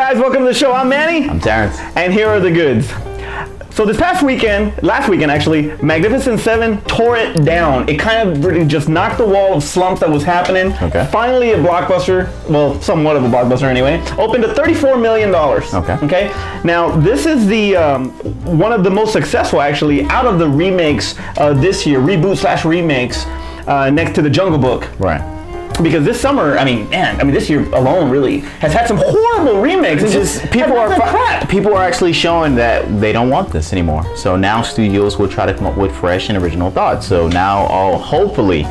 guys, welcome to the show. I'm Manny. I'm Terrence. And here are the goods. So this last weekend actually, Magnificent 7 tore it down. It kind of really just knocked the wall of slump that was happening. Okay. Finally a blockbuster, well, somewhat of a blockbuster anyway, opened at $34 million. Okay. Now, this is the one of the most successful, actually, out of the remakes this year, reboots/remakes, next to The Jungle Book. Right. Because this summer, this year alone really has had some horrible remakes. It's just people are actually showing that they don't want this anymore. So now studios will try to come up with fresh and original thoughts. So now, hopefully,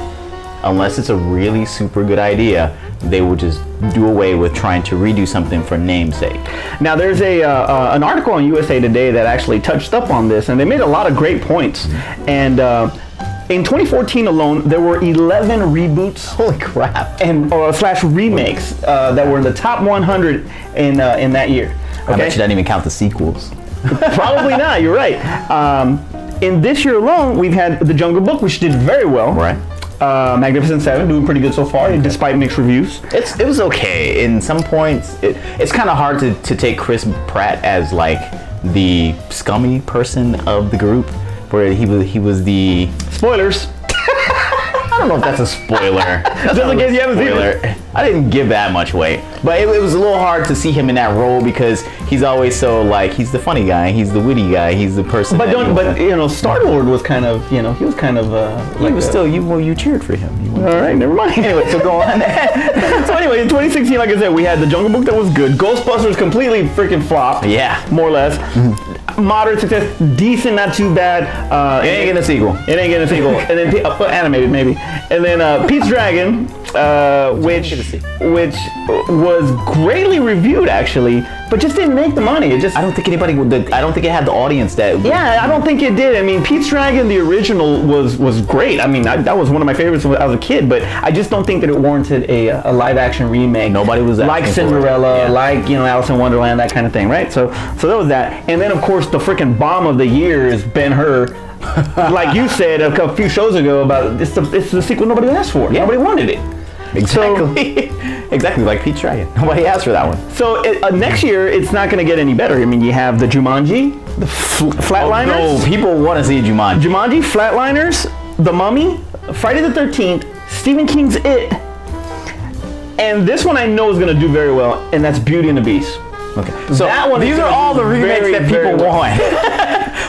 unless it's a really super good idea, they will just do away with trying to redo something for namesake. Now, there's an article on USA Today that actually touched up on this, and they made a lot of great points. And in 2014 alone, there were 11 reboots. Holy crap! And slash remakes that were in the top 100 in that year. Okay? I bet you didn't even count the sequels. Probably not. You're right. In this year alone, we've had The Jungle Book, which did very well. Right. Magnificent 7 doing pretty good so far, despite mixed reviews. It was okay. In some points, it's kind of hard to take Chris Pratt as like the scummy person of the group, where he was the spoilers. I don't know if that's a spoiler. Just in case you haven't seen it. I didn't give that much weight, but it was a little hard to see him in that role because he's always so like he's the funny guy, he's the witty guy, he's the person. But Star-Lord was kind of he was kind of you cheered for him. All right, never mind. Anyway, so go on. So anyway, in 2016, like I said, we had The Jungle Book that was good. Ghostbusters completely freaking flopped. Yeah, more or less. Moderate success, decent, not too bad. It ain't getting a sequel. And then animated maybe. And then Pete's Dragon, which was greatly reviewed actually, but just didn't make the money. I don't think it had the audience that. Yeah, I don't think it did. I mean, Pete's Dragon, the original, was great. I mean, that was one of my favorites when I was a kid, but I just don't think that it warranted a live action remake. Nobody was like Cinderella, like Alice in Wonderland, that kind of thing, right? So that was that. And then of course the freaking bomb of the year is Ben-Hur. Like you said a few shows ago about it's the sequel nobody asked for. Yeah. Nobody wanted it. Exactly. Exactly like Pete's Dragon. Nobody asked for that one. So next year it's not going to get any better. I mean, you have the Jumanji, the Flatliners. Oh, no, people want to see Jumanji. Jumanji, Flatliners, The Mummy, Friday the 13th, Stephen King's It, and this one I know is going to do very well, and that's Beauty and the Beast. Okay. So that one, these are all the remakes that people want.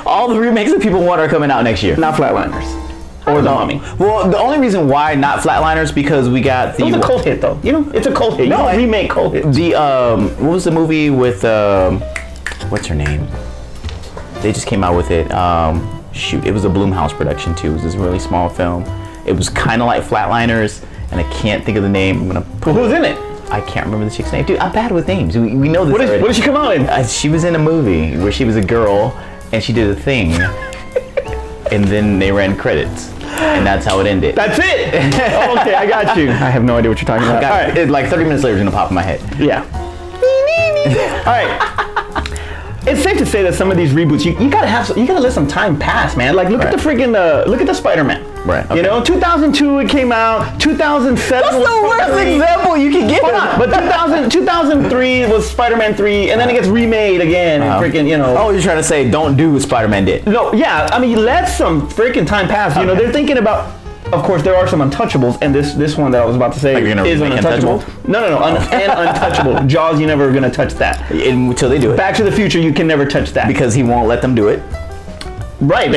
All the remakes that people want are coming out next year. Not Flatliners. Or The Mummy. Well, the only reason why not Flatliners because we got the. It was a cult hit though. It's a cult hit. No, remake cult hit. The what was the movie with what's her name? They just came out with it. It was a Blumhouse production too. It was this really small film. It was kind of like Flatliners, and I can't think of the name. I'm gonna. Who's in it? I can't remember the chick's name. Dude, I'm bad with names. We know this. What did she come out in? She was in a movie where she was a girl and she did a thing, and then they ran credits, and that's how it ended. That's it. Okay, I got you. I have no idea what you're talking about. All right, like 30 minutes later, it's gonna pop in my head. Yeah. All right. It's safe to say that some of these reboots, you gotta let some time pass, man. Like look at the freaking look at the Spider-Man. Right. Okay. 2002 it came out. 2007. That's the worst example you can give. Hold on, but 2003 was Spider-Man 3, and then it gets remade again. And freaking, Oh, you're trying to say don't do what Spider-Man did? No, yeah. I mean, let some freaking time pass. Okay. They're thinking about. Of course, there are some Untouchables, and this one that I was about to say is an Untouchable. No, an Untouchable. Jaws, you're never gonna touch that until they do it. Back to the Future, you can never touch that because he won't let them do it. Right,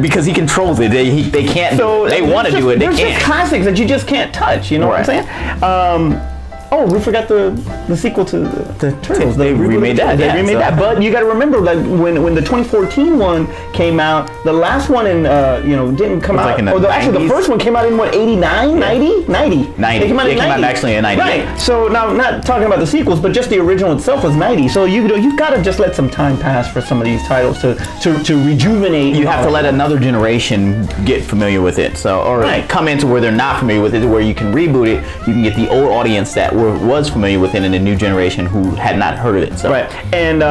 because he controls it. They can't. So they want to do it. They can't. There's just classics that you just can't touch. You know what I'm saying? Oh, we forgot the sequel to the Turtles. They remade that. They remade that. But you got to remember that when the 2014 one came out, the last one didn't come out. Actually, the first one came out in 89, 90? 90. It came out actually in 90. Right. So now, not talking about the sequels, but just the original itself was 90. So you've got to just let some time pass for some of these titles to rejuvenate. You have to let another generation get familiar with it. Come into where they're not familiar with it, where you can reboot it. You can get the old audience that was familiar with it in a new generation who had not heard of it. So. Right. And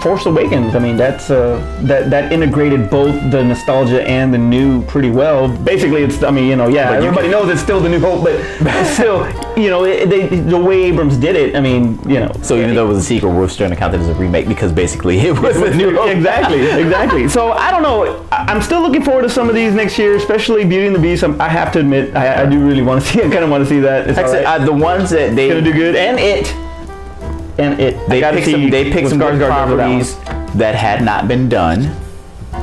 Force Awakens, I mean, that's that integrated both the nostalgia and the new pretty well. Basically, everybody knows it's still the New Hope, but still, you know, the way Abrams did it, I mean, you know. So even though it was a sequel, we're still going to count it as a remake because basically it was a new. Exactly. So I don't know. I'm still looking forward to some of these next year, especially Beauty and the Beast. I have to admit, I do really want to see. I kind of want to see that. It's right. The ones that they gonna do good, and it. They picked some good properties that had not been done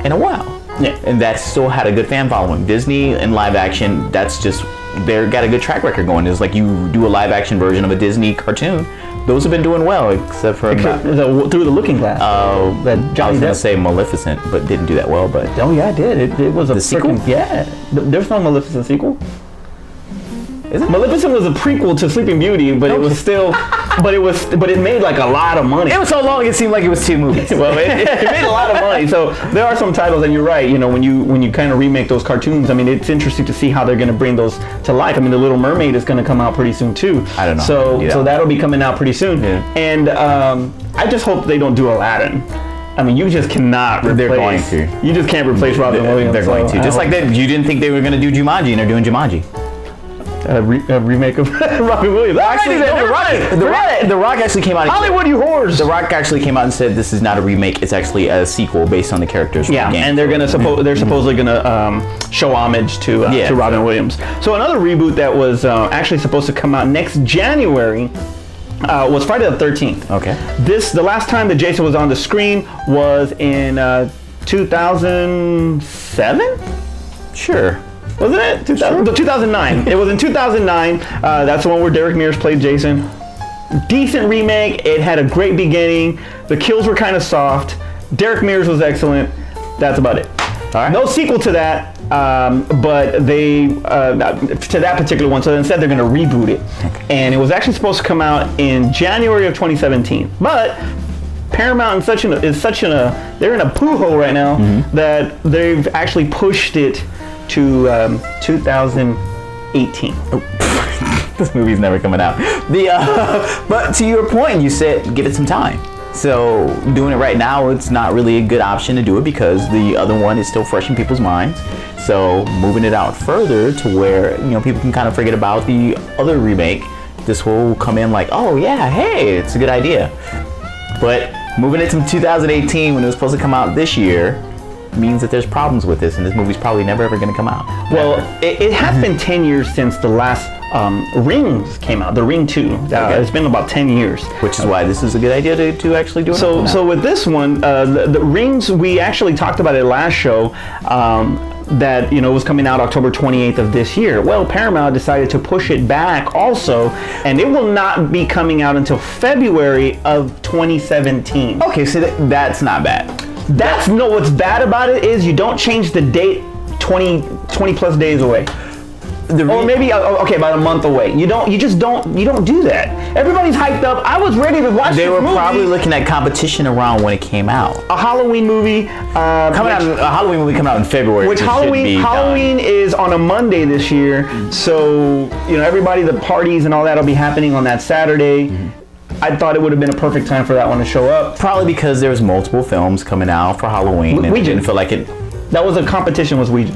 in a while. Yeah. And that still had a good fan following. Disney in live action, that's just, they've got a good track record going. It's like you do a live action version of a Disney cartoon. Those have been doing well, except for Through the Looking Glass. I was going to say Maleficent, but didn't do that well. But oh yeah, it did. It was a sequel. Yeah, there's no Maleficent sequel. Is it? Maleficent was a prequel to Sleeping Beauty, but it was still, but it made like a lot of money. It was so long it seemed like it was 2 movies. Well, it made a lot of money. So there are some titles, and you're right. You know, when you kind of remake those cartoons, I mean, it's interesting to see how they're going to bring those to life. I mean, The Little Mermaid is going to come out pretty soon too. I don't know. So that'll be coming out pretty soon. Yeah. And I just hope they don't do Aladdin. I mean, you just cannot replace. They're going to. You just can't replace Robin Williams. They're going to. Just like that, you didn't think they were going to do Jumanji, and they're doing Jumanji. A remake of Robin Williams. Actually, The Rock actually came out. Hollywood, you whores. The Rock actually came out and said this is not a remake; it's actually a sequel based on the characters. Yeah, and they're gonna they're supposedly gonna show homage to Robin Williams. So another reboot that was actually supposed to come out next January was Friday the 13th. Okay. The last time that Jason was on the screen was in 2007. Sure. Wasn't it? 2009. It was in 2009. That's the one where Derek Mears played Jason. Decent remake. It had a great beginning. The kills were kind of soft. Derek Mears was excellent. That's about it. All right. No sequel to that, but they to that particular one. So instead, they're going to reboot it, and it was actually supposed to come out in January of 2017. But Paramount they're in a poo hole right now that they've actually pushed it to 2018. This movie's never coming out. But to your point, you said give it some time. So doing it right now, it's not really a good option to do it because the other one is still fresh in people's minds. So moving it out further to where people can kind of forget about the other remake, this will come in like, oh yeah, hey, it's a good idea. But moving it to 2018 when it was supposed to come out this year means that there's problems with this, and this movie's probably never ever going to come out. Well, it has been 10 years since the last Rings came out, the Ring 2. It's been about 10 years. Which is why this is a good idea to actually do it. So with this one, the Rings, we actually talked about it last show, that was coming out October 28th of this year. Well, Paramount decided to push it back also, and it will not be coming out until February of 2017. Okay, so that's not bad. What's bad about it is you don't change the date 20 plus days away. Or maybe about a month away. You don't do that. Everybody's hyped up. I was ready to watch. They were probably looking at competition around when it came out. A Halloween movie Halloween movie coming out in February. Which Halloween is on a Monday this year. So everybody, the parties and all that will be happening on that Saturday. I thought it would have been a perfect time for that one to show up. Probably because there was multiple films coming out for Halloween, and we didn't feel like it. That was a competition. Was Ouija.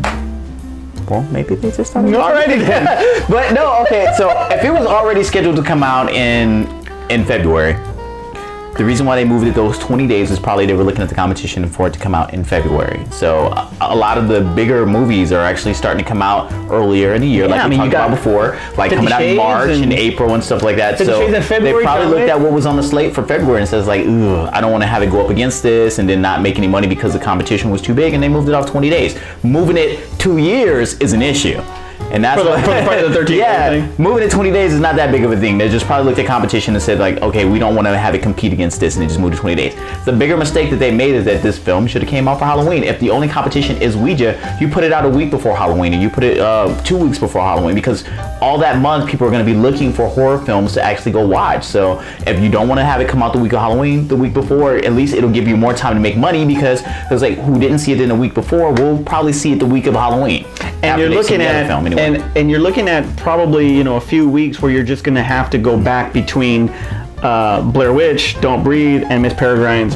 Well, maybe they just started already then. But no, okay. So if it was already scheduled to come out in February, the reason why they moved it those 20 days is probably they were looking at the competition for it to come out in February. So a lot of the bigger movies are actually starting to come out earlier in the year, like we talked about before, like coming out in March and April and stuff like that. So they probably looked at what was on the slate for February and says like, ugh, I don't want to have it go up against this and then not make any money because the competition was too big, and they moved it off 20 days. Moving it 2 years is an issue. And that's for the Friday the 13th. Yeah, moving it 20 days is not that big of a thing. They just probably looked at competition and said like, okay, we don't want to have it compete against this, and they just moved it 20 days. The bigger mistake that they made is that this film should have came out for Halloween. If the only competition is Ouija, you put it out a week before Halloween, and you put it 2 weeks before Halloween, because all that month people are going to be looking for horror films to actually go watch. So if you don't want to have it come out the week of Halloween, the week before, at least it'll give you more time to make money, because there's like who didn't see it in a week before will probably see it the week of Halloween. And you're looking at and you're looking at probably a few weeks where you're just going to have to go back between Blair Witch, Don't Breathe, and Miss Peregrine's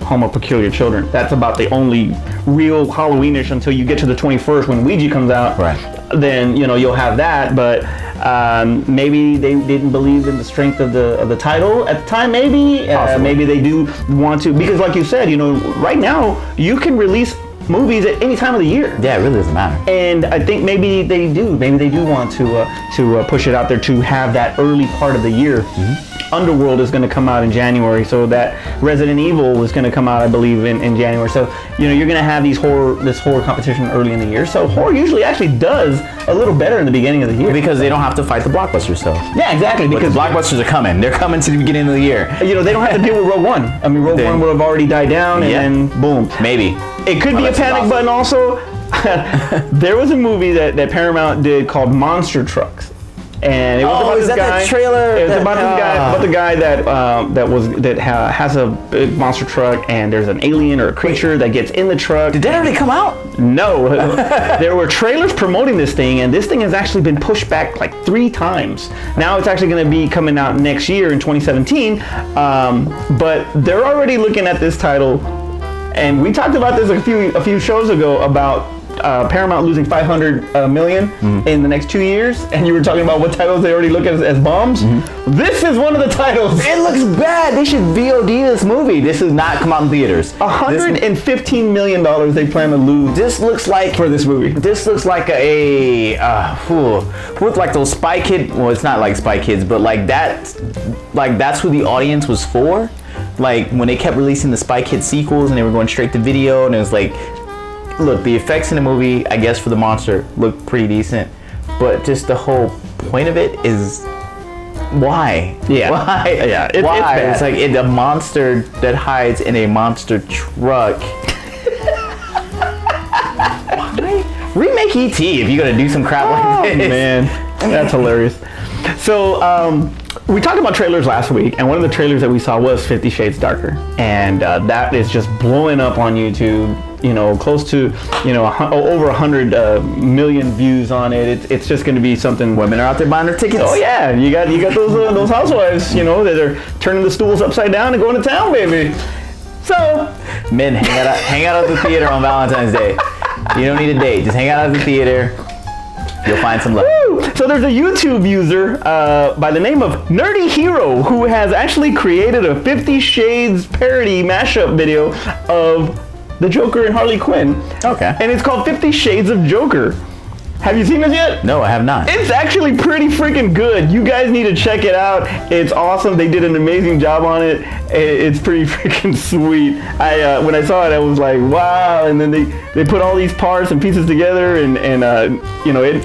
Home of Peculiar Children. That's about the only real Halloweenish until you get to the 21st when Ouija comes out. Right. Then you'll have that, but Maybe they didn't believe in the strength of the title at the time. Maybe maybe they do want to, because like you said, you know, right now you can release movies at any time of the year. Yeah, it really doesn't matter. And I think maybe they do want to push it out there to have that early part of the year. Underworld is going to come out in January, so that Resident Evil is going to come out, I believe, in January. So you know, you're going to have this horror competition early in the year. So horror usually actually does a little better in the beginning of the year because they don't have to fight the blockbusters. So yeah, exactly. Because the blockbusters are coming. They're coming to the beginning of the year. You know, they don't have to deal with Rogue One. I mean, Rogue One would have already died down, and then boom. Maybe it could be a panic button. Also, there was a movie that Paramount did called Monster Trucks. And it was about this guy. The trailer? It was about the guy that has a big monster truck, and there's an alien or a creature that gets in the truck. Did that already come out? No, there were trailers promoting this thing, and this thing has actually been pushed back like 3 times. Now it's actually going to be coming out next year in 2017, but they're already looking at this title, and we talked about this a few shows ago about Paramount losing $500 million in the next 2 years, and you were talking about what titles they already look at as bombs. This is one of the titles. It looks bad. They should VOD this movie. This does not come out in theaters. $115 million they plan to lose. This looks like for this movie. This looks like with like those Spy Kids. Well, it's not like Spy Kids, but like that's who the audience was for. Like when they kept releasing the Spy Kids sequels and they were going straight to video, and it was like, look, the effects in the movie, I guess for the monster, look pretty decent, but just the whole point of it is why? Yeah. Why? Yeah. Why? It's like a monster that hides in a monster truck. Why? Remake E.T. if you're gonna do some crap like this. Man, that's hilarious. So, we talked about trailers last week, and one of the trailers that we saw was 50 Shades Darker, and that is just blowing up on YouTube. You know, close to, you know, over 100 million views on it. It's just going to be something. Women are out there buying their tickets. Oh yeah, you got those housewives, you know, that are turning the stools upside down and going to town, baby. So, men, hang out at the theater on Valentine's Day. You don't need a date. Just hang out at the theater. You'll find some love. So there's a YouTube user by the name of Nerdy Hero who has actually created a 50 Shades parody mashup video of the Joker and Harley Quinn. Okay. And it's called 50 Shades of Joker. Have you seen this yet? No, I have not. It's actually pretty freaking good. You guys need to check it out. It's awesome. They did an amazing job on it. It's pretty freaking sweet. When I saw it, I was like, wow. And then they put all these parts and pieces together, and you know, it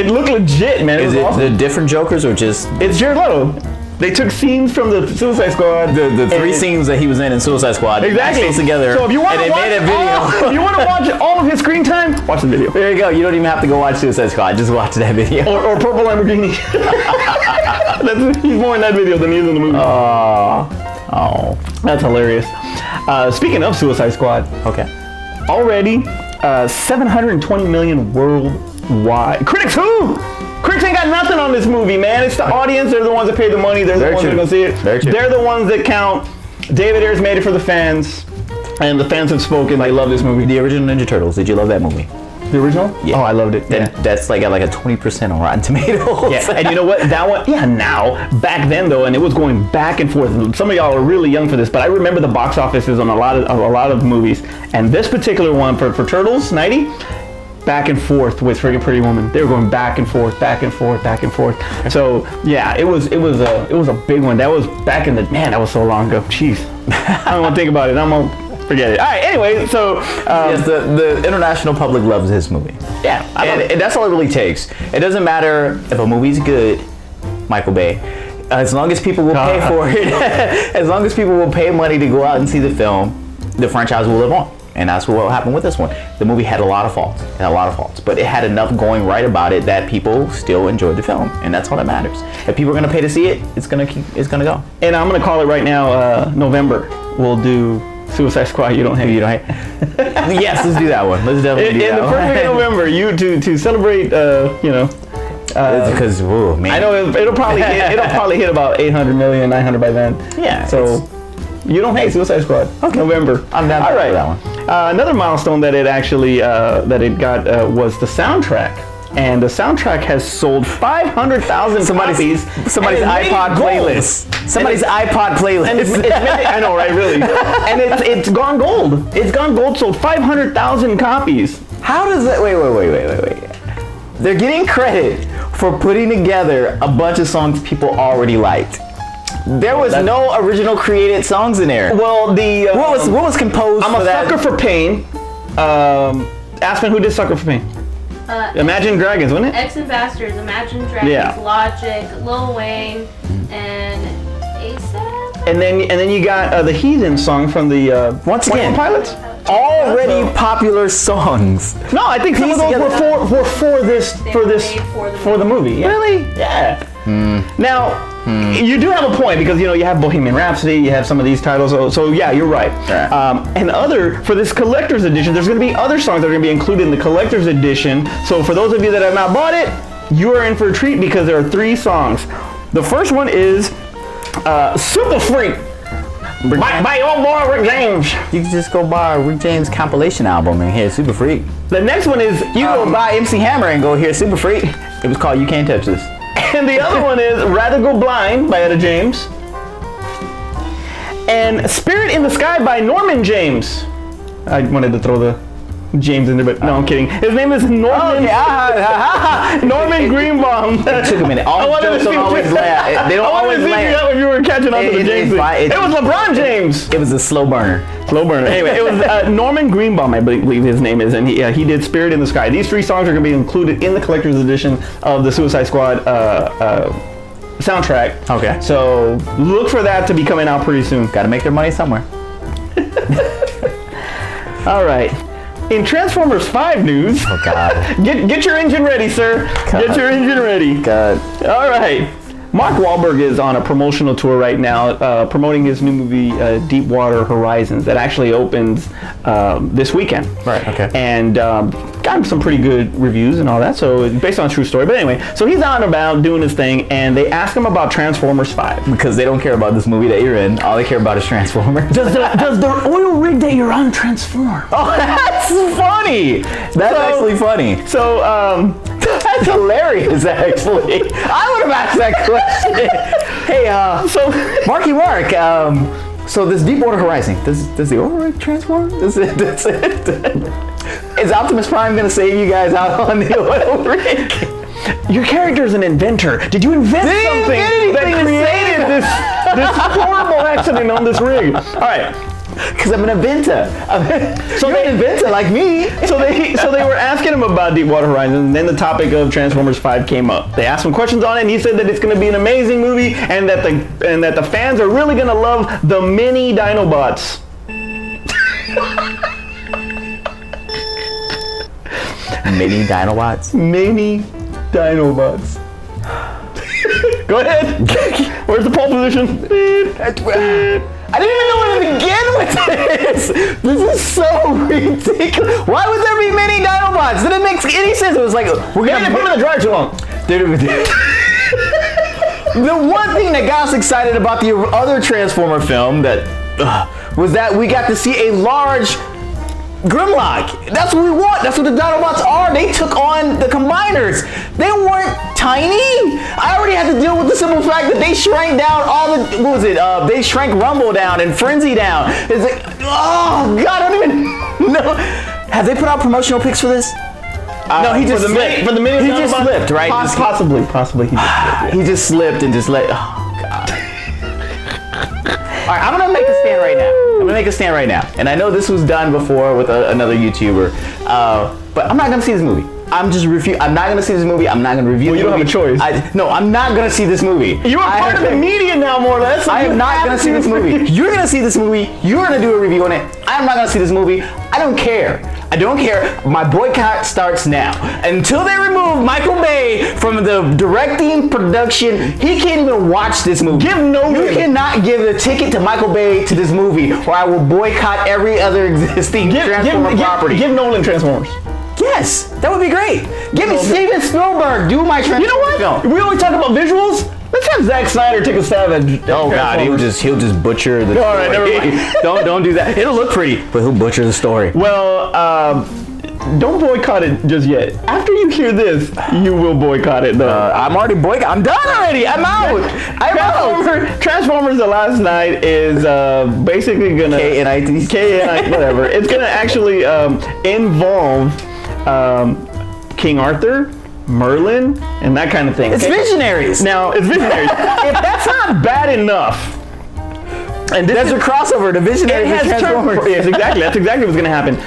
looked legit, man. Is it awesome. The different Jokers or just? It's Jared Leto. They took scenes from the Suicide Squad. The 3 scenes that he was in Suicide Squad. Exactly. Those together. So if you want to watch made a video. if you want to watch all of his screen time, watch the video. There you go. You don't even have to go watch Suicide Squad. Just watch that video. Or Purple Lamborghini. He's more in that video than he is in the movie. Oh, that's hilarious. Speaking of Suicide Squad, okay. Already, 720 million worldwide. Critics who? Critics ain't got nothing on this movie, man. It's the audience. They're the ones that pay the money. They're the ones that are going to see it. They're the ones that count. David Ayers made it for the fans, and the fans have spoken. They love this movie. The original Ninja Turtles. Did you love that movie? The original? Yeah. Oh, I loved it. Yeah. That's like at like a 20% on Rotten Tomatoes. Yeah, and you know what? That one, yeah, now, back then though, and it was going back and forth. Some of y'all are really young for this, but I remember the box offices on a lot of movies, and this particular one for Turtles, 90, back and forth with friggin' Pretty Woman. They were going back and forth, back and forth, back and forth. So yeah, it was a big one. That was back in the, man, that was so long ago. Jeez, I don't want to think about it. I'm gonna forget it. All right. Anyway, so yes, the international public loves his movie. Yeah, and that's all it really takes. It doesn't matter if a movie's good, Michael Bay. As long as people will pay for it, as long as people will pay money to go out and see the film, the franchise will live on. And that's what happened with this one. The movie had a lot of faults, but it had enough going right about it that people still enjoyed the film, and that's all that matters. If people are gonna pay to see it, it's gonna go. And I'm gonna call it right now. November, we'll do Suicide Squad. You don't hate. Yes, let's do that one. Let's definitely do that one. In the first week of November, to celebrate, you know. Because man, I know it'll probably hit about 800 million, 900 by then. Yeah. So you don't hate Suicide Squad. Okay. November. I'm down for that one. Another milestone that it actually that it got was the soundtrack. and the soundtrack has sold 500,000 copies. Somebody's iPod playlist. Somebody's iPod playlist. I know, right? Really. And it's gone gold. It's gone gold. Sold 500,000 copies. How does that? Wait. They're getting credit for putting together a bunch of songs people already liked. There was no original created songs in there. Well, what was composed I'm for that? Sucker for Pain. Aspen, who did Sucker for Pain? Imagine Dragons, wasn't it? Ex-Ambassadors, Imagine Dragons, Yeah. Logic, Lil Wayne, and ASAP. And then you got the Heathen song from the Once again, Pilots. already popular songs. No, I think some of those were for the movie. Yeah. Really? Yeah. Now, you do have a point because you have Bohemian Rhapsody, you have some of these titles. So yeah, you're right. And for this collector's edition, there's going to be other songs that are going to be included in the collector's edition. So for those of you that have not bought it, you are in for a treat because there are 3 songs. The first one is Super Freak by old boy Rick James. You can just go buy a Rick James compilation album and hear Super Freak. The next one is You go buy MC Hammer and go hear Super Freak. It was called You Can't Touch This. And the other one is Rather Go Blind by Etta James. And Spirit in the Sky by Norman James. I wanted to throw the James in there, but no, I'm kidding. His name is Norman. Norman Greenbaum. It took a minute. All jokes don't always land. They don't always land. If you were catching on to the James thing. It was LeBron James. It was a slow burner. Anyway, it was Norman Greenbaum, I believe his name is, and he did Spirit in the Sky. These 3 songs are going to be included in the collector's edition of the Suicide Squad soundtrack. Okay. So look for that to be coming out pretty soon. Got to make their money somewhere. All right. In Transformers 5 news, Oh God. get your engine ready, sir. God. Get your engine ready. God. All right. Mark Wahlberg is on a promotional tour right now, promoting his new movie, Deepwater Horizons, that actually opens this weekend. Right, okay. And gotten some pretty good reviews and all that, so it's based on a true story. But anyway, so he's out and about doing his thing, and they ask him about Transformers 5. Because they don't care about this movie that you're in. All they care about is Transformers. Does the oil rig that you're on transform? Oh, that's funny. That's actually funny. So, That's hilarious, actually. I would have asked that question. Hey, so Marky Mark, so this Deepwater Horizon, does the oil rig transform? That's it. Is Optimus Prime going to save you guys out on the oil rig? your character is an inventor. Did you invent something that created this horrible accident on this rig? All right. Because I'm an inventor. So You're an inventor like me. So they were asking him about Deepwater Horizon, and then the topic of Transformers 5 came up. They asked him questions on it, and he said that it's going to be an amazing movie, and that the fans are really going to love the mini Dinobots. Mini Dinobots? Mini Dinobots. Go ahead. Where's the pole position? I didn't even know where to begin with this. This is so ridiculous. Why would there be many Dinobots? Didn't make any sense. It was like, we're They didn't put them in the dryer too long. The one thing that got us excited about the other Transformer film was that we got to see a large Grimlock. That's what we want. That's what the Dinobots are. They took on the Combiners. They weren't tiny. I already had to deal with the simple fact that they shrank down they shrank Rumble down and Frenzy down. It's like, oh God, I don't even know. Have they put out promotional pics for this? No, he just slipped. For the mini he just slipped, right? Possibly he just slipped. Yeah. He just slipped and just let. Oh God. All right, I'm gonna make a stand right now. And I know this was done before with another YouTuber, but I'm not gonna see this movie. I'm not gonna see this movie. I'm not gonna review. Well, you don't have a choice. No, I'm not gonna see this movie. You are part of the media now, more or less. So I am not gonna see this movie. You're gonna see this movie. You're gonna do a review on it. I'm not gonna see this movie. I don't care. My boycott starts now. Until they remove Michael Bay from the directing production, he can't even watch this movie. You cannot give a ticket to Michael Bay to this movie, or I will boycott every other existing Transformer property. Give Nolan Transformers. Yes, that would be great. Give me Steven Spielberg. Do my Transformers. You know what? Film. We always talk about visuals. Let's have Zack Snyder take a stab at Oh God, he'll just butcher the story. All right, never mind. Don't do that. It'll look pretty, but he'll butcher the story. Well, don't boycott it just yet. After you hear this, you will boycott it though. I'm already boycott. I'm done already. I'm out. Transformers: The Last Night is basically gonna KNIT whatever. It's gonna actually involve King Arthur, Merlin, and that kind of thing. It's visionaries. Now it's visionaries. If that's not bad enough. And there's a crossover to Visionaries and Transformers. Yes, exactly. That's exactly what's going to happen.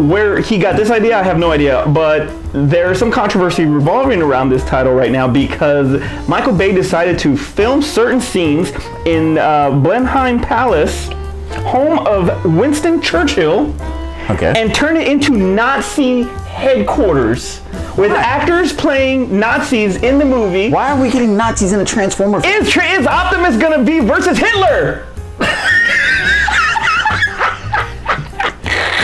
Where he got this idea, I have no idea. But there's some controversy revolving around this title right now because Michael Bay decided to film certain scenes in Blenheim Palace, home of Winston Churchill, and turn it into Nazi headquarters. With actors playing Nazis in the movie. Why are we getting Nazis in a Transformer film? Is Optimus gonna be versus Hitler?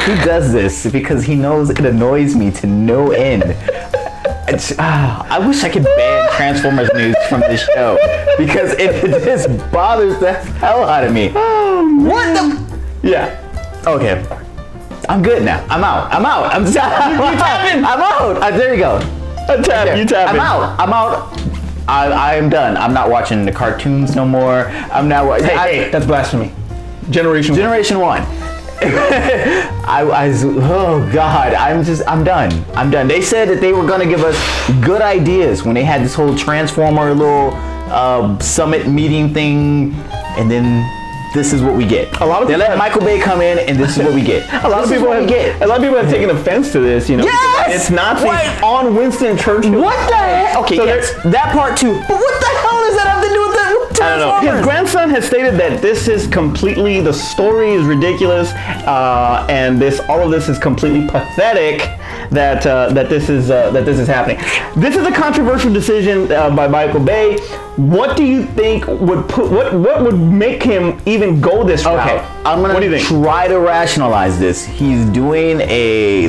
He does this because he knows it annoys me to no end. I wish I could ban Transformers news from this show because it just bothers the hell out of me. What the? Yeah. Okay. I'm good now. I'm out. I'm tapping. I'm out. There you go. You tapping. I'm out. I am done. I'm not watching the cartoons no more. I'm not watching. Hey, that's blasphemy. Generation 1. Oh God, I'm done. They said that they were gonna give us good ideas when they had this whole Transformer little summit meeting thing, and then this is what we get. They let Michael Bay come in, and this is what we get. A lot of people have taken offense to this, you know. Yes! It's Nazis on Winston Churchill. What the heck? Okay, so yes, that part too. But what the hell does that have to do with the Transformers? I don't know. His grandson has stated that this is completely, the story is ridiculous, and all of this is completely pathetic. That this is happening. This is a controversial decision by Michael Bay. What do you think what would make him even go this route? Okay, I'm gonna try to rationalize this. He's doing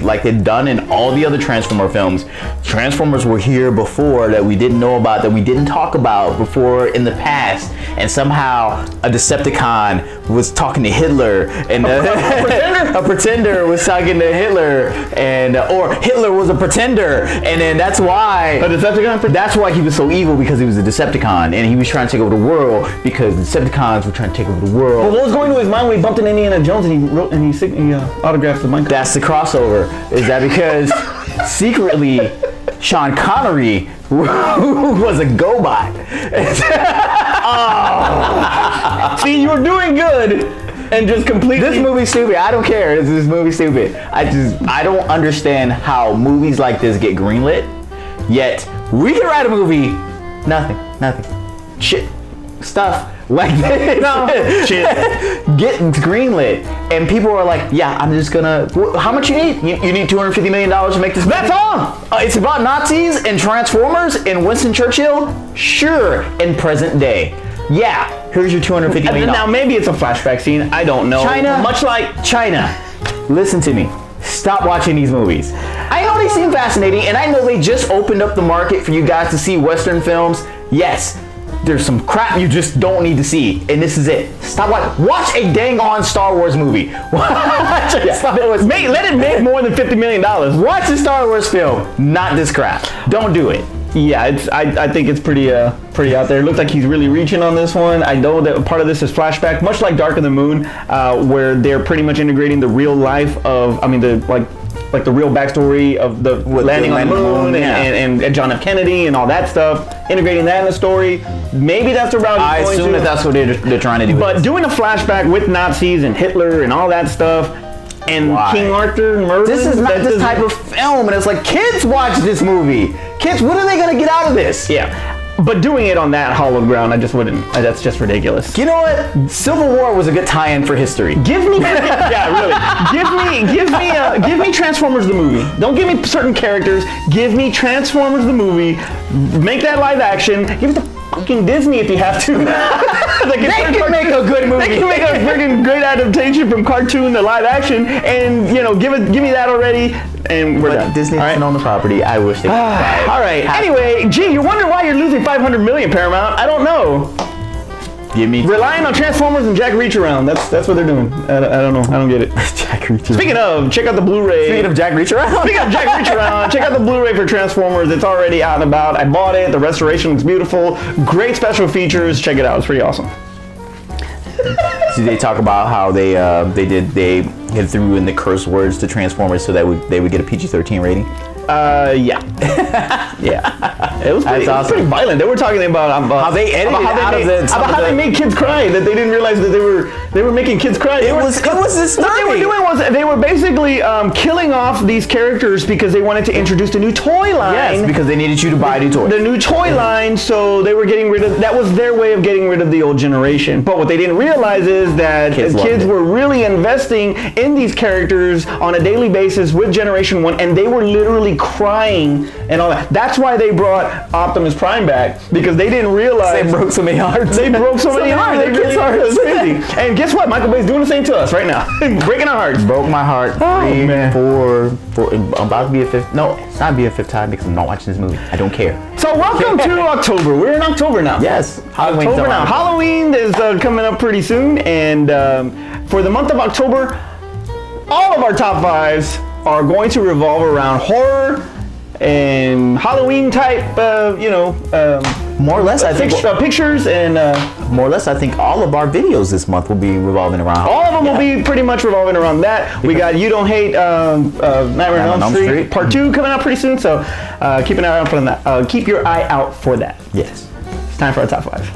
like they've done in all the other Transformer films. Transformers were here before that we didn't know about, that we didn't talk about before in the past, and somehow a Decepticon was talking to Hitler, and a pretender was talking to Hitler, and or Hitler was a pretender, and then that's why a Decepticon. That's why he was so evil, because he was a Decepticon, and he was trying to take over the world because the Decepticons were trying to take over the world. Well, what was going to his mind when he bumped into Indiana Jones and he wrote and he autographed the Minecraft? That's the crossover. Is that because secretly Sean Connery was a GoBot? Oh. See, you were doing good. And just completely. This movie's stupid. I don't care. This movie's stupid. I don't understand how movies like this get greenlit, yet we can write a movie. Nothing. Shit. Stuff like this. No. Shit. Get greenlit. And people are like, yeah, I'm just gonna. How much you need? You need $250 million to make this. That's all. It's about Nazis and Transformers and Winston Churchill? Sure. In present day. Yeah, here's your $250 million. Now maybe it's a flashback scene. I don't know. China, much like China. Listen to me. Stop watching these movies. I know they seem fascinating, and I know they just opened up the market for you guys to see Western films. Yes, there's some crap you just don't need to see, and this is it. Stop watch a dang on Star Wars movie. Let it make more than $50 million. Watch a Star Wars film, not this crap. Don't do it. Yeah, I think it's pretty out there. It looks like he's really reaching on this one. I know that part of this is flashback, much like Dark of the Moon, where they're pretty much integrating the real life of, the real backstory of the landing on the moon and John F. Kennedy and all that stuff, integrating that in the story. Maybe that's the route I assume that's what they're trying to do. But doing a flashback with Nazis and Hitler and all that stuff, and King Arthur and Merlin. This is not this type of film, and it's like, kids watch this movie. Kids, what are they gonna get out of this? Yeah, but doing it on that hollowed ground, I just wouldn't. That's just ridiculous. You know what? Civil War was a good tie-in for history. Give me, give me Transformers the movie. Don't give me certain characters. Give me Transformers the movie. Make that live action. Give it to fucking Disney if you have to. They can make a good movie. They can make a freaking great adaptation from cartoon to live action, and give me that already, and we're done. Disney doesn't own the property. I wish they could buy it. All right. Anyway, you're wondering why you're losing $500 million, Paramount. I don't know. Give me relying on Transformers and Jack Reach Around. That's what they're doing. I don't know. I don't get it. Jack Reach Around. Speaking of, check out the Blu-ray. Speaking of Jack Reach Around. Speaking of Jack Reach Around, check out the Blu-ray for Transformers. It's already out and about. I bought it. The restoration looks beautiful. Great special features. Check it out. It's pretty awesome. See, they talk about how they hit through in the curse words to Transformers so that they would get a PG-13 rating. Yeah. It was pretty violent. They were talking about how they edited how they made kids cry. That they didn't realize that they were making kids cry. It was disturbing. What they were doing was they were basically killing off these characters because they wanted to introduce the new toy line. Yes, because they needed you to buy new toys. The new toy line, so they were getting rid of. That was their way of getting rid of the old generation. But what they didn't realize is that kids were really investing in these characters on a daily basis with Generation 1, and they were literally crying and all that. That's why they brought Optimus Prime back, because they didn't realize they broke so many hearts. They broke so many hearts. They kids' hearts. It's crazy. And guess what? Michael Bay's doing the same to us right now. Breaking our hearts. Broke my heart. Oh, man. Four. I'm about to be a fifth. No, it's not be a fifth time because I'm not watching this movie. I don't care. So welcome to October. We're in October now. Yes. October now. Halloween is coming up pretty soon, and for the month of October, all of our top fives are going to revolve around horror and Halloween type, more or less, I think pictures and more or less, I think all of our videos this month will be revolving around. All of them will be pretty much revolving around that. We got You Don't Hate Nightmare on Elm Street Part 2 coming out pretty soon, so keep an eye out for that. Keep your eye out for that. Yes. It's time for our top five.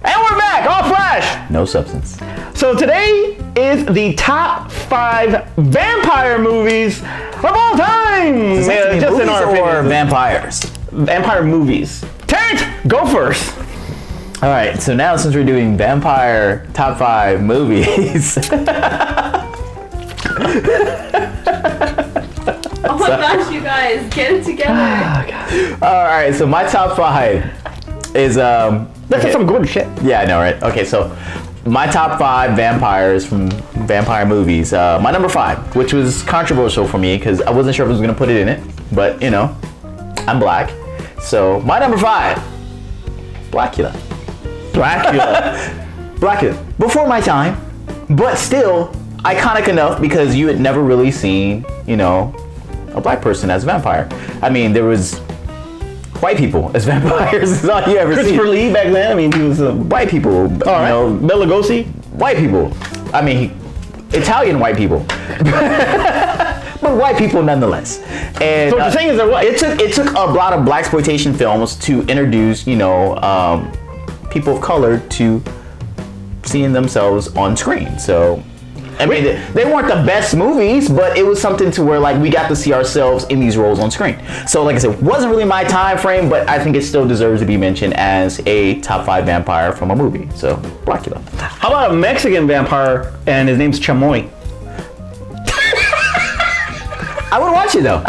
And we're back, all flash. No substance. So today is the top 5 vampire movies of all time. Just in our opinion, vampires. Vampire movies. Terrence, go first. All right. So now, since we're doing vampire top 5 movies. Oh my gosh, you guys, get it together. All right. So my top 5 is That's some good shit. Yeah, I know, right? Okay, so my top 5 vampires from vampire movies. My number 5, which was controversial for me because I wasn't sure if I was going to put it in it, but I'm black. So my number 5, Blackula. Blackula. Before my time, but still iconic enough because you had never really seen, a black person as a vampire. I mean, there was white people as vampires is all you ever see. Christopher Lee back then, I mean, he was white people. All right. Bela Lugosi, white people. I mean, Italian white people. But white people nonetheless. And so what you're saying is they're white. It took a lot of blaxploitation films to introduce, people of color to seeing themselves on screen. So I mean, they weren't the best movies, but it was something to where we got to see ourselves in these roles on screen. So like I said, wasn't really my time frame, but I think it still deserves to be mentioned as a top 5 vampire from a movie. So Blackula. How about a Mexican vampire and his name's Chamoy? I would watch it though.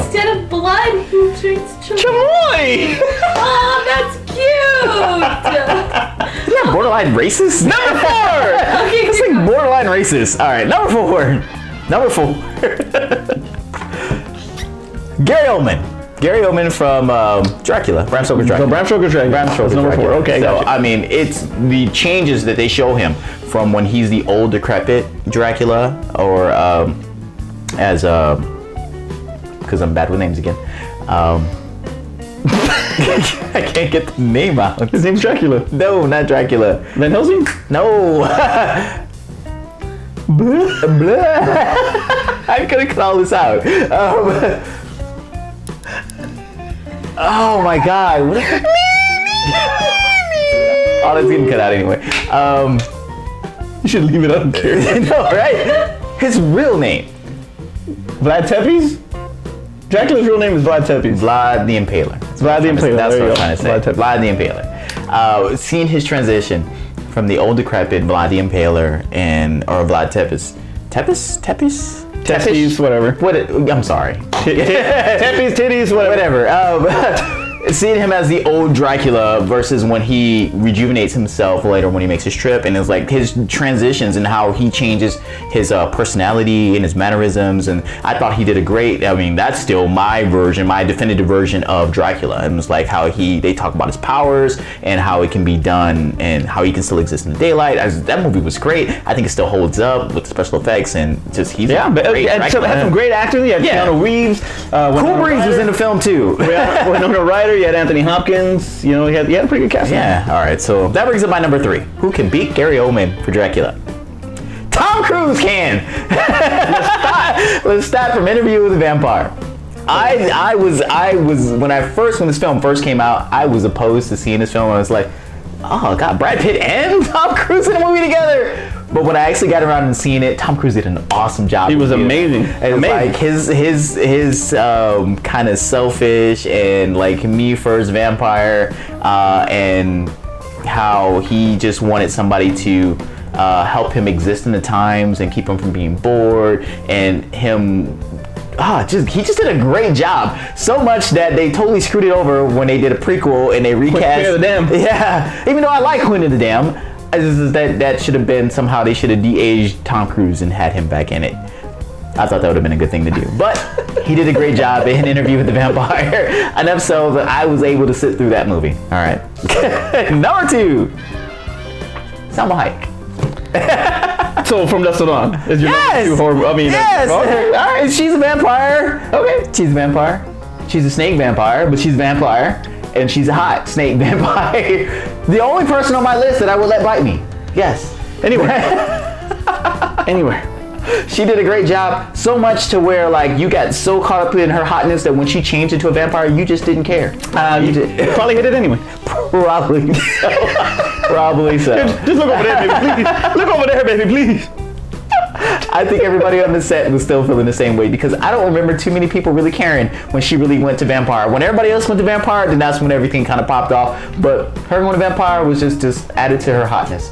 Instead of blood, he drinks Chamoy! Oh, that's cute! Yeah, borderline racist? Number 4! Okay, it's like borderline racist. All right, number 4. Gary Oldman from Dracula. Bram Stoker's Dracula. So Bram Stoker's number 4. Okay, so gotcha. I mean, it's the changes that they show him from when he's the old decrepit Dracula, or because I'm bad with names again. I can't get the name out. His name's Dracula. No, not Dracula. Van Helsing? No. I couldn't call this out. Oh my God. Oh, that's getting cut out anyway. You should leave it up there. No, right? His real name. Vlad Tepes? Dracula's real name is Vlad Tepes. Vlad the Impaler. Vlad the Impaler. That's what I'm trying to say. Vlad the Impaler. Seeing his transition from the old decrepit Vlad the Impaler or Vlad Tepes. Tepes, whatever. I'm sorry. Tepes, titties, whatever. seeing him as the old Dracula versus when he rejuvenates himself later when he makes his trip, and it's like his transitions and how he changes his personality and his mannerisms, and I thought he did a great. I mean, that's still my version, my definitive version of Dracula. And it's like how they talk about his powers and how it can be done and how he can still exist in the daylight. That movie was great. I think it still holds up with the special effects and just he's great. Had some great actors. You had Keanu Reeves. Cool Breeze was in the film too. Winona Ryder. You had Anthony Hopkins. You know, he had a pretty good cast. Yeah. All right. So that brings up my number 3. Who can beat Gary Oldman for Dracula? Tom Cruise can. Let's start from Interview with the Vampire. I was when this film first came out, I was opposed to seeing this film. I was like, oh god, Brad Pitt and Tom Cruise in a movie together. But when I actually got around and seeing it, Tom Cruise did an awesome job. He was amazing. And like his kind of selfish and like me first vampire, and how he just wanted somebody to help him exist in the times and keep him from being bored, and him. He just did a great job. So much that they totally screwed it over when they did a prequel and they recast. Queen of the Dam. Yeah, even though I like Queen of the Dam, that should have been somehow they should have de-aged Tom Cruise and had him back in it. I thought that would have been a good thing to do. But he did a great job in Interview with the Vampire. Enough so that I was able to sit through that movie. All right. Number 2. Salma Hayek. So From Dusk Till Dawn is your number 2 horror. I mean, yes. All right. She's a vampire. Okay. She's a vampire. She's a snake vampire, but she's a vampire, and she's a hot snake vampire. The only person on my list that I would let bite me. Yes. Anywhere. She did a great job. So much to where like you got so caught up in her hotness that when she changed into a vampire, you just didn't care. You probably hit it anyway. Probably so. Probably so. Just look over there, baby, please. Look over there, baby, please. I think everybody on the set was still feeling the same way because I don't remember too many people really caring when she really went to vampire. When everybody else went to vampire, then that's when everything kind of popped off. But her going to vampire was just added to her hotness.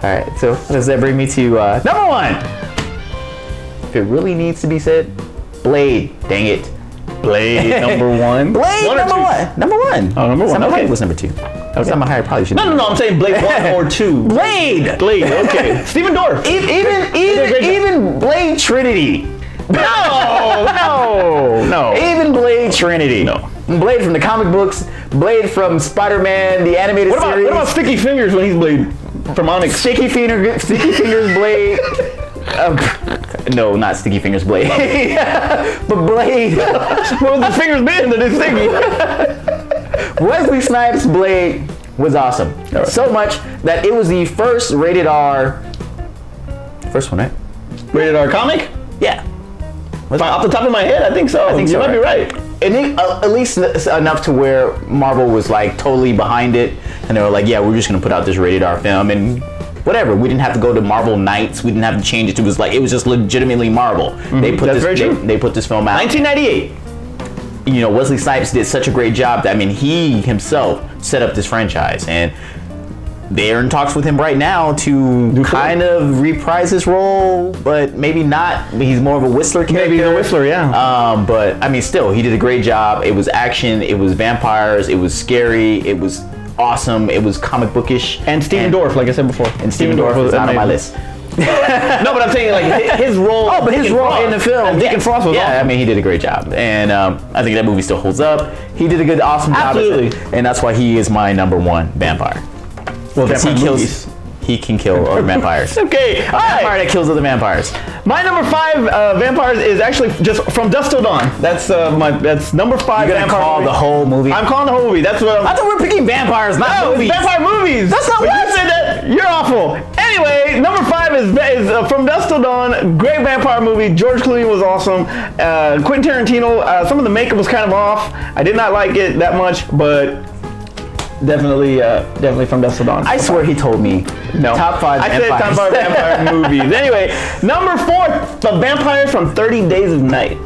All right, so does that bring me to number 1? If it really needs to be said, Blade. Dang it. Blade number 1. Blade number 1. Number 1. Oh, number 1. Okay. Was number 2. Okay. I'm higher. Probably should. No. I'm saying Blade 1 or 2. Blade. Okay. Stephen Dorff. Even Blade Trinity. No. Even Blade Trinity. No. Blade from the comic books. Blade from Spider-Man, the animated series. What about Sticky Fingers when he's Blade from Onyx? Sticky Fingers Blade. No, not Sticky Fingers Blade. But Blade. Well, the fingers been that it's sticky. Wesley Snipes' Blade was awesome. Right. So much that it was the first rated R. First one, right? Rated R comic? Yeah. Off the top of my head, I think so. You might be right. And at least enough to where Marvel was like totally behind it, and they were like, "Yeah, we're just gonna put out this rated R film and whatever." We didn't have to go to Marvel Knights. We didn't have to change it. It was just legitimately Marvel. Mm-hmm. They put this film out. 1998. You know, Wesley Snipes did such a great job that he himself set up this franchise, and they're in talks with him right now to kind of reprise his role, but maybe not. He's more of a Whistler character. Maybe the Whistler, yeah. But still, he did a great job. It was action. It was vampires. It was scary. It was awesome. It was comic bookish. And Stephen Dorff, like I said before. And Stephen Dorff was not on my list. No, but I'm saying like his role. Oh, but his role in the film. Deacon Frost was awesome. He did a great job, and I think that movie still holds up. He did a good, awesome job. Absolutely. And that's why he is my number 1 vampire. Well, vampire he can kill other vampires. Okay, all right. Vampire that kills other vampires. My number 5 vampires is actually just From Dusk Till Dawn. That's number 5. You're gonna call the whole movie? I'm calling the whole movie. That's what I thought we were picking vampires, not movies. It's vampire movies. That's not what what you said. That you're awful. Anyway, number 5 is From Dusk Till Dawn. Great vampire movie. George Clooney was awesome. Quentin Tarantino. Some of the makeup was kind of off. I did not like it that much, but definitely From Dusk Till Dawn. I swear he told me no. Top 5 I vampires. said top 5 vampire movies. Anyway, number 4, The Vampire from 30 Days of Night.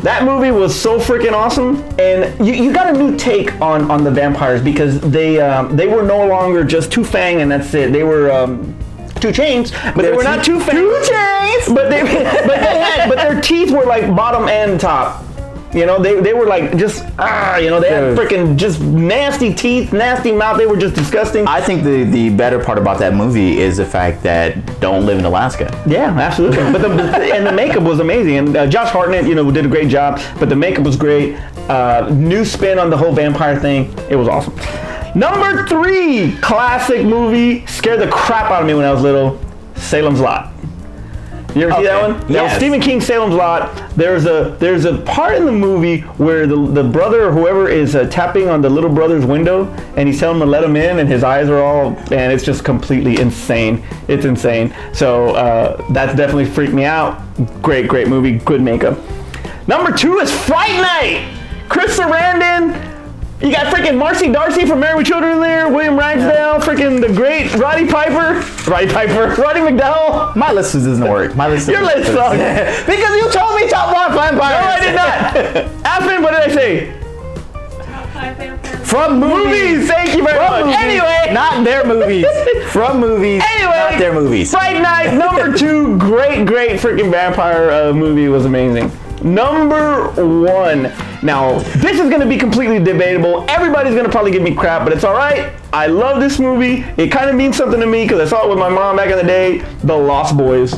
That movie was so freaking awesome, and you got a new take on the vampires because they were no longer just Two Fang and that's it. They were Two Chains, but they were not Two Fang. Two Chains, but their teeth were like bottom and top. You know, they were like just you know, they had freaking just nasty teeth, nasty mouth. They were just disgusting. I think the better part about that movie is the fact that don't live in Alaska. Yeah, absolutely. But the makeup was amazing, and Josh Hartnett, you know, did a great job. But the makeup was great. New spin on the whole vampire thing. It was awesome. Number 3 classic movie, scared the crap out of me when I was little. Salem's Lot. You ever see that one? That was Stephen King's Salem's Lot. There's a part in the movie where the brother or whoever is tapping on the little brother's window, and he's telling him to let him in, and his eyes are all, and it's just completely insane. It's insane. So that's definitely freaked me out. Great movie, good makeup. Number 2 is Fright Night. Chris Sarandon. You got freaking Marcy Darcy from Married with Children in there, William Ragsdale, freaking the great Roddy McDowell. My list doesn't work. Your list sucks. Because you told me top 1 vampires. No, I did not. Aspen, what did I say? Top 5 vampires. From movies. Thank you very much. Movies, anyway. Not their movies. From movies. Anyway. Not their movies. Fright Night, number 2, great freaking vampire movie, was amazing. Number 1. Now, this is going to be completely debatable. Everybody's going to probably give me crap, but it's all right. I love this movie. It kind of means something to me because I saw it with my mom back in the day. The Lost Boys.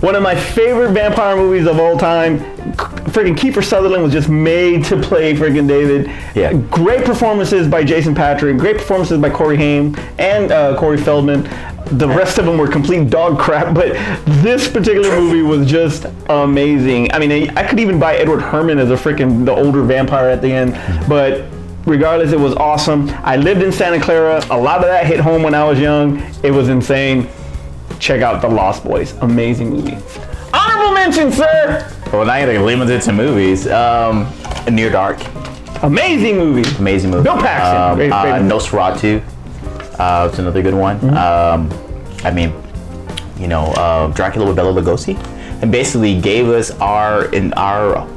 One of my favorite vampire movies of all time. Freaking Kiefer Sutherland was just made to play freaking David. Yeah. Great performances by Jason Patric. Great performances by Corey Haim and Corey Feldman. The rest of them were complete dog crap, but this particular movie was just amazing. I mean, I could even buy Edward Herrmann as the older vampire at the end, but regardless, it was awesome. I lived in Santa Clara. A lot of that hit home when I was young. It was insane. Check out The Lost Boys. Amazing movie. Honorable mention, sir. Well, now you're limited to movies. Near Dark. Amazing movie. Bill Paxton. Great Nosferatu. It's another good one. I mean, you know, Dracula with Bela Lugosi, and basically gave us our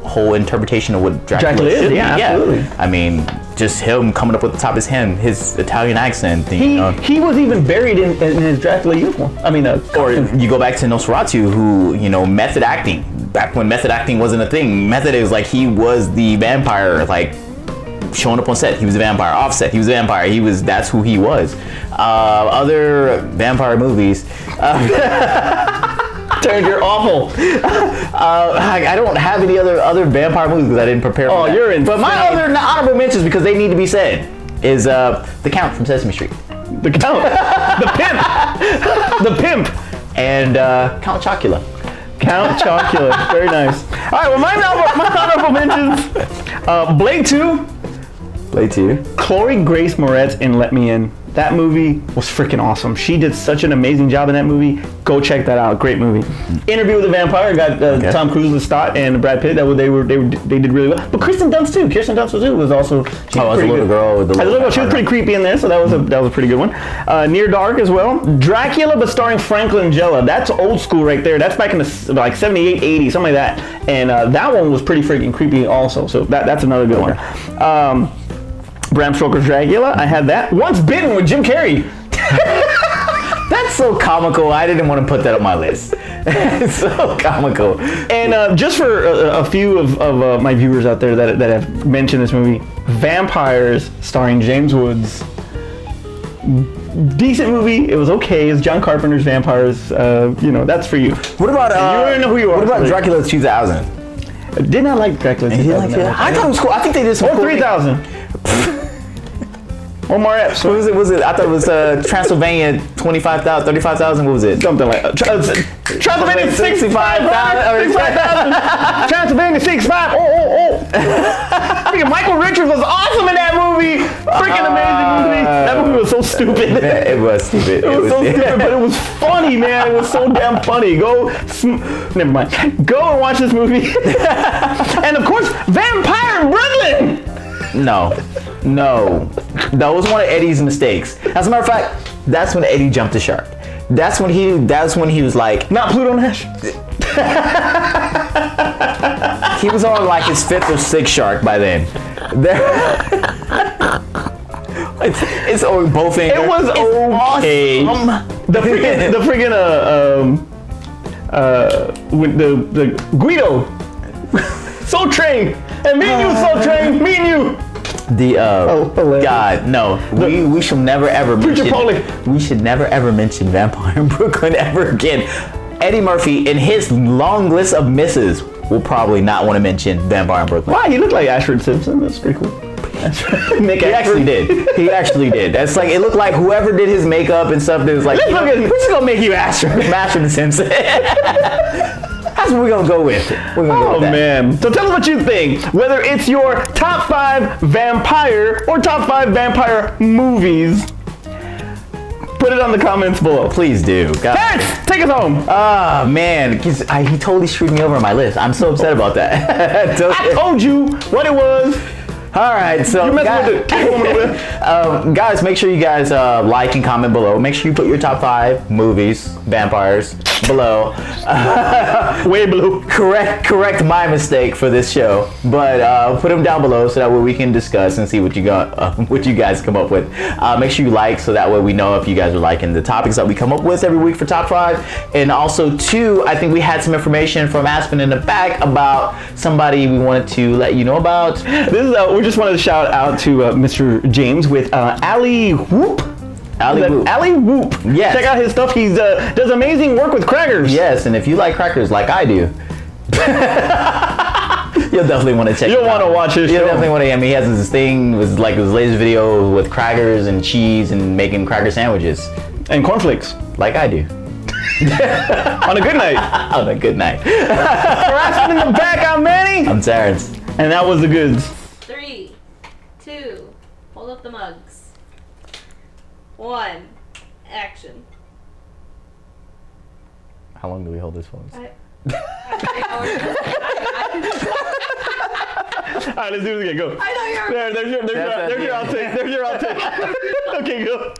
whole interpretation of what Dracula is. Yeah, absolutely. I mean, just him coming up with the top of his Italian accent. He was even buried in his Dracula uniform. I mean, or you go back to Nosferatu, who, you know, method acting. Back when method acting wasn't a thing, method is like he was the vampire, like showing up on set. He was a vampire. Offset. He was a vampire. That's who he was. Other vampire movies. Turd, you're awful. I don't have any other vampire movies because I didn't prepare for that. You're insane. But my other honorable mentions, because they need to be said, is The Count from Sesame Street. The Count. The Pimp. And Count Chocula. Count Chocula. Very nice. All right, well, my honorable mentions. Blade 2. Chloe Grace Moretz in Let Me In. That movie was freaking awesome. She did such an amazing job in that movie. Go check that out. Great movie. Interview with the Vampire got Tom Cruise, Lestat, and Brad Pitt. They did really well. But Kirsten Dunst too. Was also. As a little girl. She was pretty creepy in there, so that was a pretty good one. Near Dark as well. Dracula, but starring Frank Langella. That's old school right there. That's back in the like 78, 80, something like that. And that one was pretty freaking creepy also. So that's another good one. Bram Stoker's Dracula, I had that. Once Bitten with Jim Carrey. That's so comical. I didn't want to put that on my list. It's so comical. And just for a few of my viewers out there that have mentioned this movie, Vampires, starring James Woods. Decent movie. It was okay. It's John Carpenter's Vampires. You know, that's for you. What about you already know who you are. What about Dracula 2000? I did not like Dracula 2000. I thought it was cool. I think they did some cool 3000. One more eps. What was it? I thought it was Transylvania 25,000, 35,000. What was it? Something like Transylvania 65,000. Transylvania 65. Oh. Freaking Michael Richards was awesome in that movie. Freaking amazing movie. That movie was so stupid. It was stupid. It was so stupid, but it was funny, man. It was so damn funny. Never mind. Go and watch this movie. And of course, Vampire in Brooklyn. No. That was one of Eddie's mistakes. As a matter of fact, that's when Eddie jumped the shark. That's when he was like, not Pluto Nash. He was on like his 5th or 6th shark by then. It's both in. It was okay. Awesome. The freaking with the Guido. Soul Train. And me and you, Soul Train. Me and you. The hilarious. God, no. We should never ever mention. We should never ever mention Vampire in Brooklyn ever again. Eddie Murphy, in his long list of misses, will probably not want to mention Vampire in Brooklyn. Why? He looked like Ashford Simpson. That's pretty cool. He actually did. He actually did. That's like, it looked like whoever did his makeup and stuff, it was like, we're just gonna make you Ashford Simpson. That's what we're gonna go with. Oh man. So tell us what you think. Whether it's your top 5 vampire or top 5 vampire movies. Put it on the comments below. Please do. Terrence, take us home. Ah, man. He totally screwed me over on my list. I'm so upset about that. I told you what it was. All right, so you messed with it. Guys, make sure you guys like and comment below. Make sure you put your top 5 movies, vampires, below. Way below. Correct my mistake for this show, but put them down below so that way we can discuss and see what you guys come up with. Make sure you like so that way we know if you guys are liking the topics that we come up with every week for top 5. And also 2, I think we had some information from Aspen in the back about somebody we wanted to let you know about. This is we just wanted to shout out to Mr. James with Alley Whoop. Alley Whoop. Yes. Check out his stuff. He does amazing work with crackers. Yes, and if you like crackers like I do, you'll definitely want to check. You'll want to watch his show. You'll definitely want to. I mean, he has this thing with like his latest video with crackers and cheese and making cracker sandwiches and cornflakes, like I do. On a good night. On a good night. For Aspen in the back, I'm Manny. I'm Terrence. And that was the goods. 3, 2, hold up the mugs. 1, action. How long do we hold this for? All right, let's do it again. Go. I know you're. There's your outtake. There's your outtake. Okay, go.